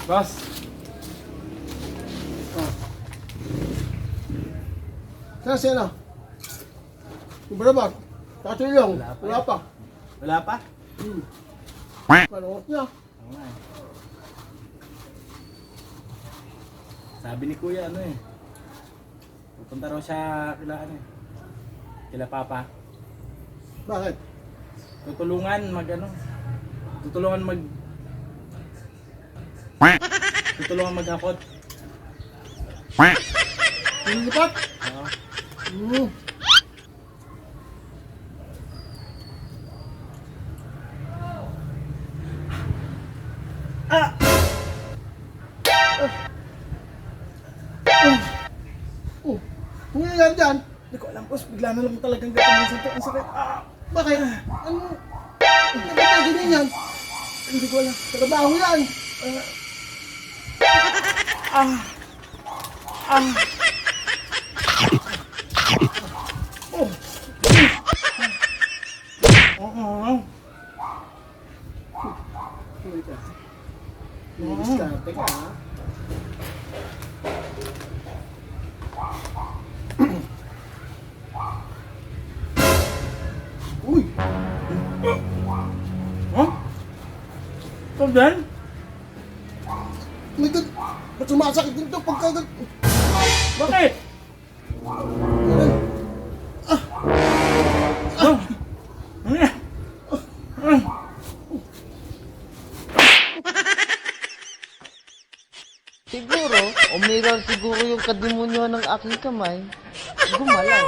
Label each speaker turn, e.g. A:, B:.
A: Boss.
B: Saan siya na? Yung barabat? Katulong?
A: Wala pa.
B: Wala pa.
A: Wala pa?
B: Panungot niya.
A: Oo nga eh. Sabi ni Kuya ano eh. Pupunta raw siya kila ano eh. Kila Papa.
B: Bakit?
A: Tutulungan mag ano. Tutulungan maghakot.
B: Lilipat?
A: Oo.
B: Hmm. Oh, ano nangyayari dyan?
A: Hindi ko alam boss, bigla na lang talagang gano'n sa ang sakit.
B: Bakit? Ano? Bakit na ganyan yan?
A: Hindi ko alam.
B: Trabaho yan. Oh. Diskarte ka, ha? Uy!
A: Huh? Ito din?
B: May gan... Ba't sumasakit din ito pagka...
A: Bakit?
B: Ah!
A: Oh. Ano yan?
C: Siguro, umiral siguro yung kademonyo ng aking kamay. Gumalaw.